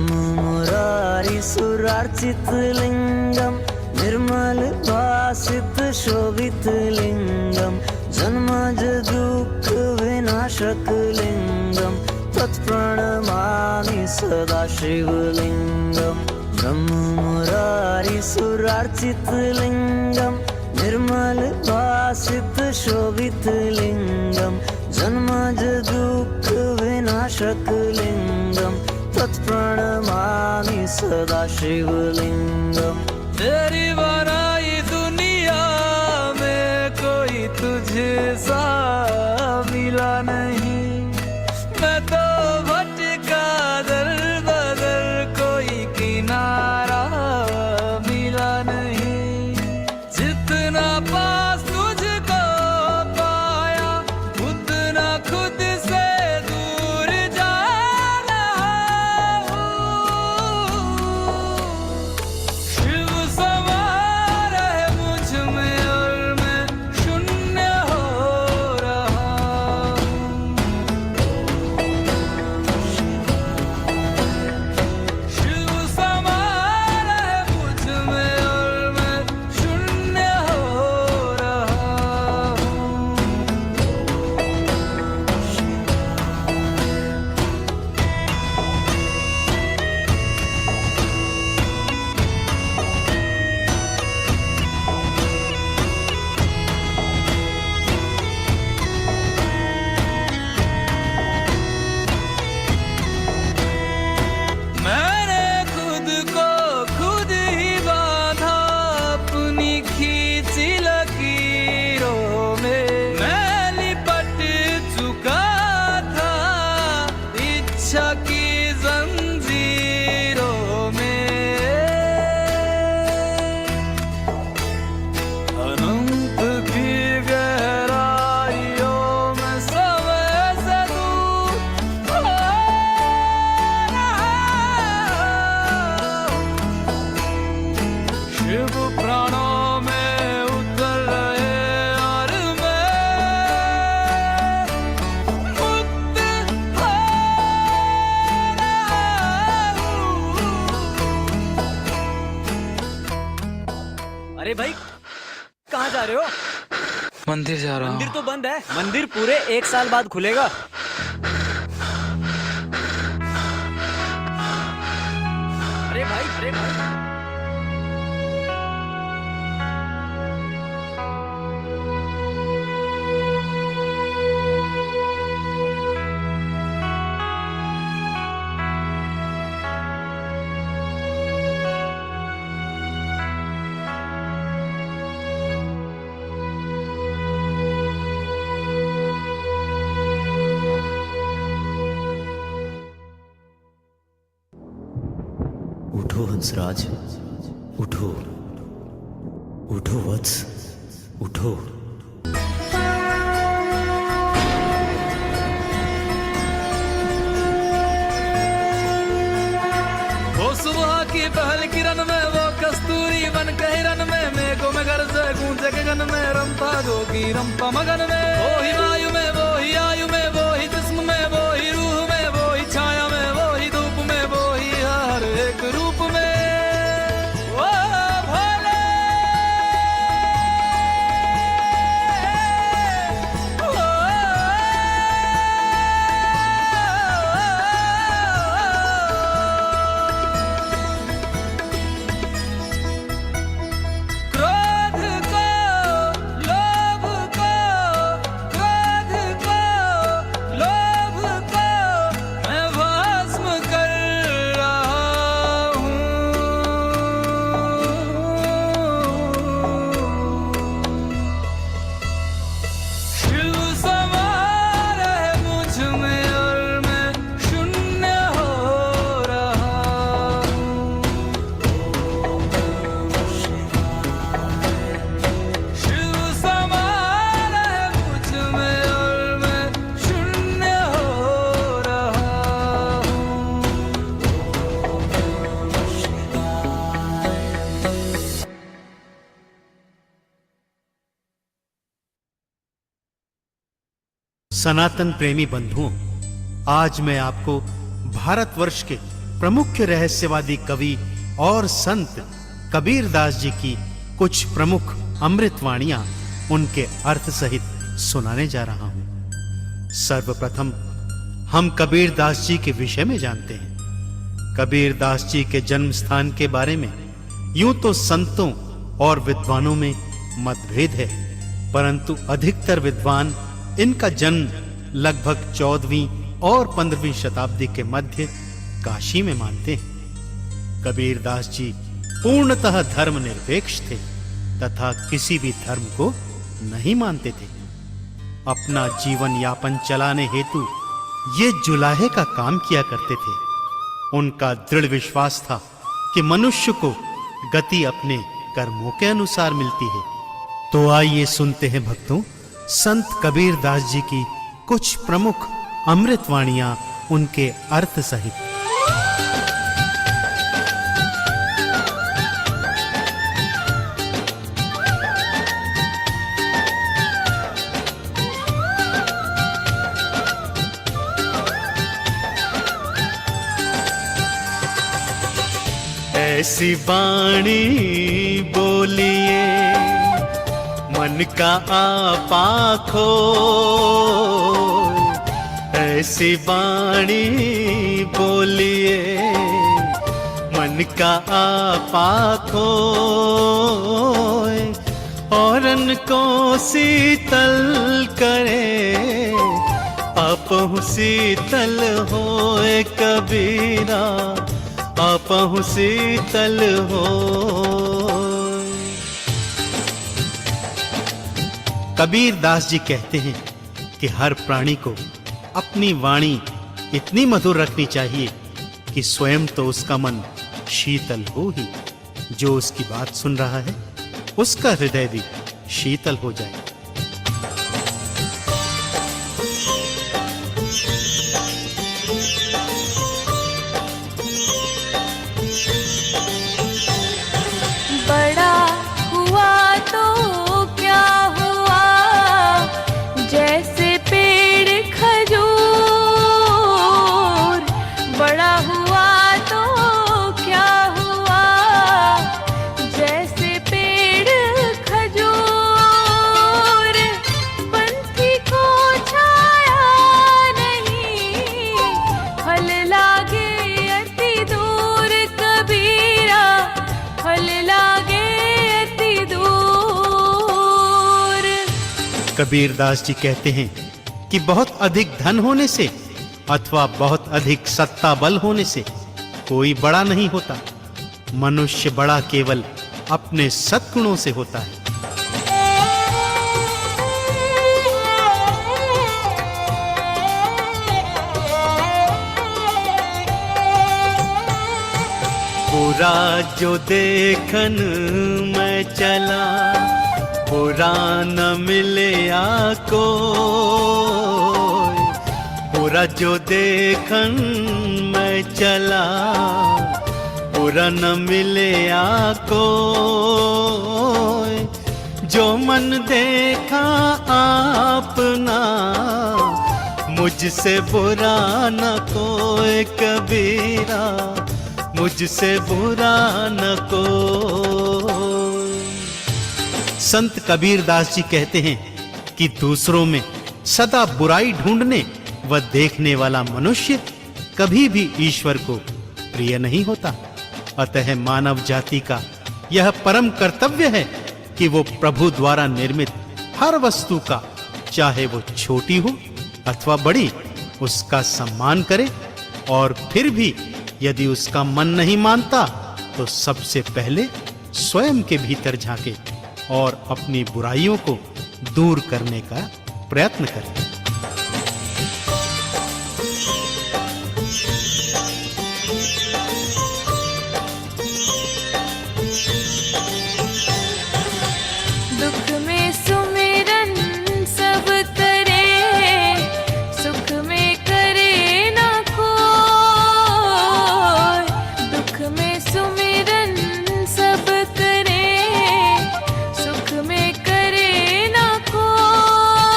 ब्रह्म मुरारी सुरार्चित लिंगम निर्मल भासित शोभित लिंगम जन्मज दुःख विनाशक लिंगम तत्प्रणमामि सदा शिवलिंगम ब्रह्म मुरारी सुरार्चित लिंगम निर्मल भासित शोभित लिंगम जन्मज दुःख विनाशक लिंगम तत्प्रणमामि सदा शिवलिंगम। तेरी बनाई दुनिया में कोई तुझे सा मिला नहीं, मैं तो भटका दर बदर कोई किनारा मिला नहीं। जितना पास तुझको पाया उतना खुद से दूर जा रहा हूँ। शिव समा रहे मुझ में और मैं शून्य हो रहा हूँ। शिव समा रहे मुझ में और मैं शून्य हो रहा हूँ। मैंने खुद को खुद ही बांधा अपनी खींची लकीरों में, मैं लिपट चुका था इच्छा की जंजीरों में। अनंत की गहराइयों में समय से दूर हो रहा हूँ। शिव प्राणों में उतर रहे और मैं मुक्त हो रहा हूँ। अरे भाई कहाँ जा रहे हो? मंदिर जा रहा मंदिर हूँ। तो बंद है। मंदिर पूरे 1 साल बाद खुलेगा। अरे भाई अरे भाई उठो हंसराज, उठो उठो वत्स, उठो। वो सुबह की पहल किरण में वो कस्तूरी बन के हिरन में, मेघों में गरज गूंजे गगन में, रंपा जोगी रंपा मगन में। वो ही वायु में वो ही आयु में वो ही जिस्म में वो ही रूह में वो ही छाया में वो ही धूप में वो ही हर एक रूप में। वो भोले क्रोध को लोभ को क्रोध को लोभ को मैं भस्म कर रहा हूँ। शिव समा रहे मुझ में और मैं शून्य हो रहा हूँ। शिव समा रहे मुझ में और मैं शून्य हो रहा हूँ। सनातन प्रेमी बंधुओं, आज मैं आपको भारतवर्ष के प्रमुख रहस्यवादी कवि और संत कबीर दास जी की कुछ प्रमुख अमृतवाणियां उनके अर्थ सहित सुनाने जा रहा हूं। सर्वप्रथम हम कबीर दास जी के विषय में जानते हैं। कबीर दास जी के जन्म स्थान के बारे में यूं तो संतों और विद्वानों में मतभेद है, परंतु अधिकतर विद्वान इनका जन्म लगभग 14वीं और 15वीं शताब्दी के मध्य काशी में मानते हैं। कबीर दास जी पूर्णतः धर्मनिरपेक्ष थे तथा किसी भी धर्म को नहीं मानते थे। अपना जीवन यापन चलाने हेतु ये जुलाहे का काम किया करते थे। उनका दृढ़ विश्वास था कि मनुष्य को गति अपने कर्मों के अनुसार मिलती है। तो आइए सुनते हैं भक्तों, संत कबीर दास जी की कुछ प्रमुख अमृतवाणियां उनके अर्थ सहित। ऐसी वाणी बोलिए मन का आपा खोए, ऐसी वाणी बोलिए मन का आपा खोए, औरन को शीतल करे आपहु शीतल होए कबीरा, आपहु शीतल हो। कबीर दास जी कहते हैं कि हर प्राणी को अपनी वाणी इतनी मधुर रखनी चाहिए कि स्वयं तो उसका मन शीतल हो ही, जो उसकी बात सुन रहा है उसका हृदय भी शीतल हो जाए। बड़ा हुआ तो क्या हुआ, जैसे पेड़ खजूर, बड़ा हुआ तो क्या हुआ, जैसे पेड़ खजूर, पंछी को छाया नहीं, फल लागे अति दूर कबीरा, फल लागे अति दूर। कबीर दास जी कहते हैं कि बहुत अधिक धन होने से अथवा बहुत अधिक सत्ता बल होने से कोई बड़ा नहीं होता। मनुष्य बड़ा केवल अपने सद्गुणों से होता है। बुरा जो देखन मैं चला, बुरा न मिले आको, बुरा जो देखन मैं चला, बुरा न मिले आको, जो मन देखा आपना, मुझसे बुरा न कोई कबीरा, मुझसे बुरा न कोई। संत कबीर दास जी कहते हैं कि दूसरों में सदा बुराई ढूंढने व देखने वाला मनुष्य कभी भी ईश्वर को प्रिय नहीं होता। अतः मानव जाति का यह परम कर्तव्य है कि वो प्रभु द्वारा निर्मित हर वस्तु का, चाहे वो छोटी हो अथवा बड़ी, उसका सम्मान करे, और फिर भी यदि उसका मन नहीं मानता तो सबसे पहले स्वयं के भीतर झांके और अपनी बुराइयों को दूर करने का प्रयत्न करें। दुख में सुमिरन सब करे, सुख में करे ना कोई, दुख में सुमिरन सब करे, सुख में करे ना कोई,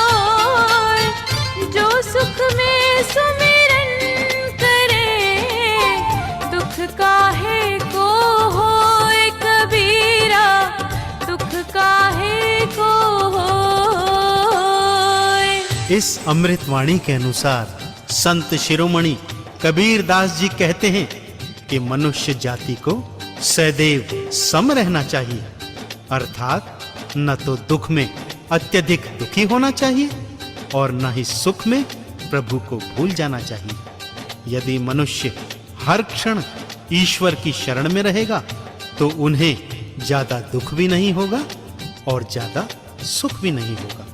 जो सुख में सुमिरन करे, काहे को होए कबीरा, दुख काहे को होए। इस अमृतवाणी के अनुसार संत शिरोमणि कबीर दास जी कहते हैं कि मनुष्य जाति को सदैव सम रहना चाहिए, अर्थात न तो दुख में अत्यधिक दुखी होना चाहिए और न ही सुख में प्रभु को भूल जाना चाहिए। यदि मनुष्य हर क्षण ईश्वर की शरण में रहेगा तो उन्हें ज्यादा दुख भी नहीं होगा और ज्यादा सुख भी नहीं होगा।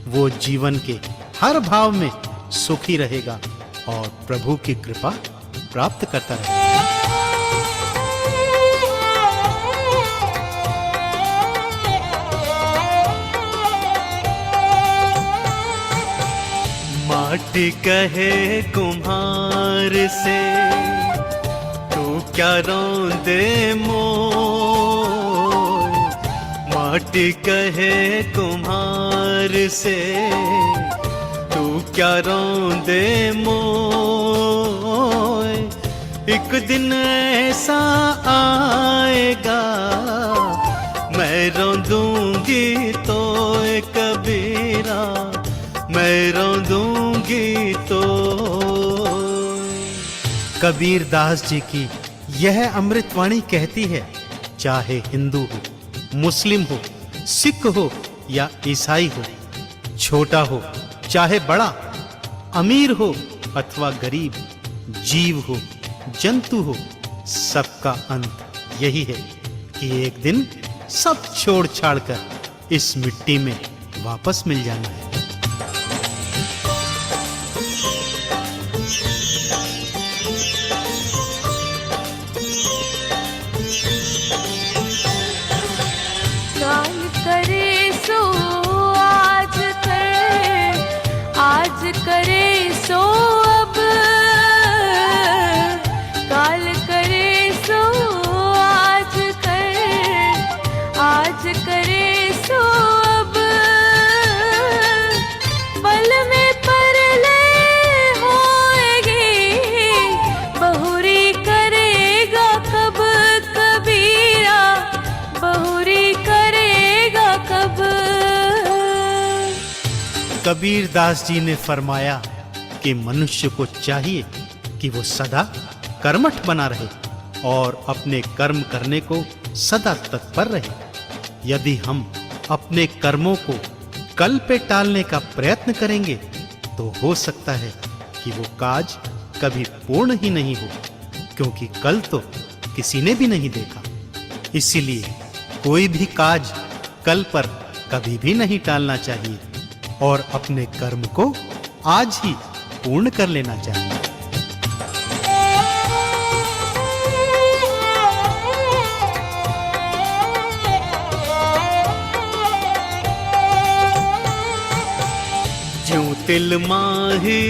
वो जीवन के हर भाव में सुखी रहेगा और प्रभु की कृपा प्राप्त करता रहेगा। माटी कहे कुम्हार से, तू क्या रोंदे मोय। माटी कहे कुम्हार से, तू क्या रोंदे मोय। एक दिन ऐसा आएगा, मैं रोंदूंगी तो कबीरा, मैं रोंदूंगी तो। कबीर दास जी की यह अमृतवाणी कहती है, चाहे हिंदू हो, मुस्लिम हो, सिख हो या ईसाई हो, छोटा हो चाहे बड़ा, अमीर हो अथवा गरीब, जीव हो जंतु हो, सबका अंत यही है कि एक दिन सब छोड़ छाड़ कर इस मिट्टी में वापस मिल जाना है। काल करे सो आज कर, आज करे सो अब। काल करे सो आज कर, आज करे सो अब। पल में परले होएगी, बहुरी करेगा कब कबीरा, बहुरी करेगा कब। कबीर दास जी ने फरमाया कि मनुष्य को चाहिए कि वो सदा कर्मठ बना रहे और अपने कर्म करने को सदा तत्पर रहे। यदि हम अपने कर्मों को कल पे टालने का प्रयत्न करेंगे तो हो सकता है कि वो काज कभी पूर्ण ही नहीं हो, क्योंकि कल तो किसी ने भी नहीं देखा। इसीलिए कोई भी काज कल पर कभी भी नहीं टालना चाहिए और अपने कर्म को आज ही पूर्ण कर लेना चाहिए। ज्यों तिल माही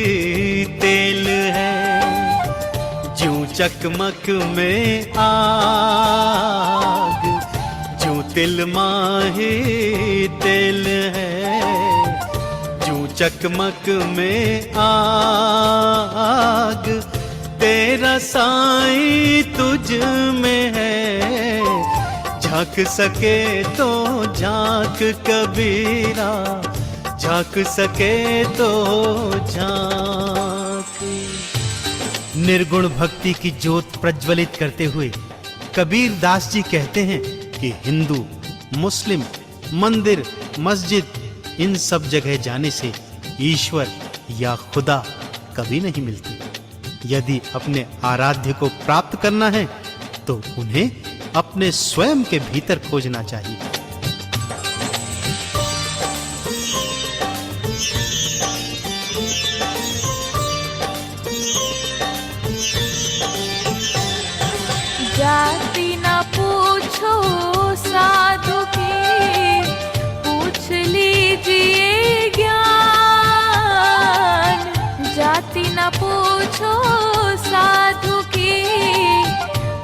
तेल है, ज्यों चकमक में आग। ज्यों तिल माही तेल है, ज्यों चकमक में आग। तेरा साईं तुझ में है, झांक सके तो झांक कबीरा, झांक सके तो झांक। निर्गुण भक्ति की ज्योत प्रज्वलित करते हुए कबीर दास जी कहते हैं कि हिंदू, मुस्लिम, मंदिर, मस्जिद, इन सब जगह जाने से ईश्वर या खुदा कभी नहीं मिलती। यदि अपने आराध्य को प्राप्त करना है तो उन्हें अपने स्वयं के भीतर खोजना चाहिए। जाति न पूछो साधु की, पूछ लीजिए ज्ञान। जाति न पूछो साधु की,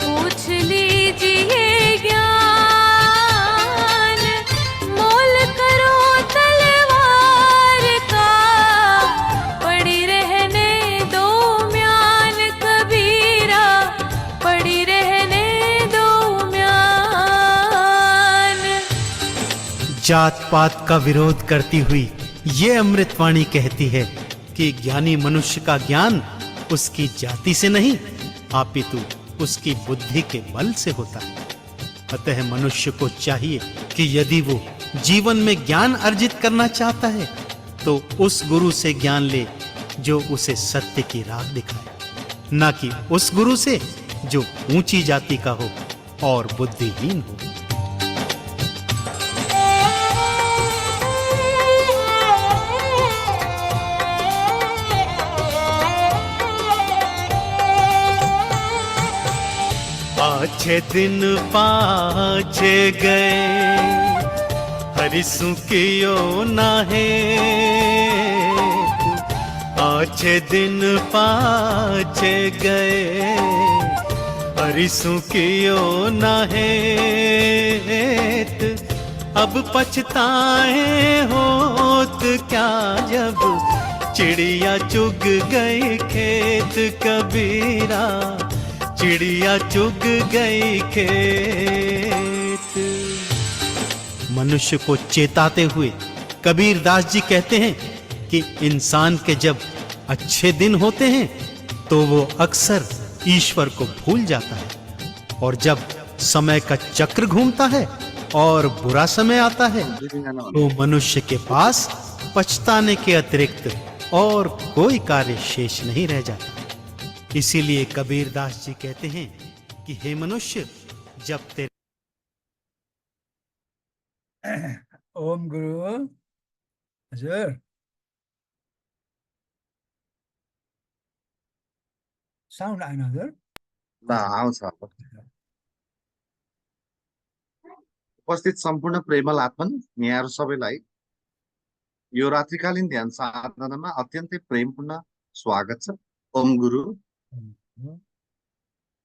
पूछ लीजिए ज्ञान। मोल करो तलवार का, पड़ी रहने दो म्यान कबीरा, पड़ी रहने जात पात का विरोध करती हुई ये अमृतवाणी कहती है कि ज्ञानी मनुष्य का ज्ञान उसकी जाति से नहीं अपितु उसकी बुद्धि के बल से होता है। अतः मनुष्य को चाहिए कि यदि वो जीवन में ज्ञान अर्जित करना चाहता है तो उस गुरु से ज्ञान ले जो उसे सत्य की राह दिखाए, ना कि उस गुरु से जो ऊंची जाति का हो और बुद्धिहीन हो। पाछे दिन पाछे गए हरिसु कियो नाहे, पाछे दिन पाछे गए हरिसु कियो नाहे। अब पछताए होत क्या जब चिड़िया चुग गई खेत कबीरा, चिड़िया चुग गई खेत। मनुष्य को चेताते हुए कबीर दास जी कहते हैं कि इंसान के जब अच्छे दिन होते हैं तो वो अक्सर ईश्वर को भूल जाता है, और जब समय का चक्र घूमता है और बुरा समय आता है तो मनुष्य के पास पछताने के अतिरिक्त और कोई कार्य शेष नहीं रह जाता। इसीलिए कबीर दास जी कहते हैं कि हे मनुष्य, जब तेरे ओम गुरु हजुर साउन्ड आएन हजुर? आउँछ अब। उपस्थित सम्पूर्ण प्रेमल आत्मन यहाँहरू सबैलाई यो रात्रिकालीन ध्यान साधनामा अत्यन्तै प्रेमपूर्ण स्वागत छ। ओम गुरु।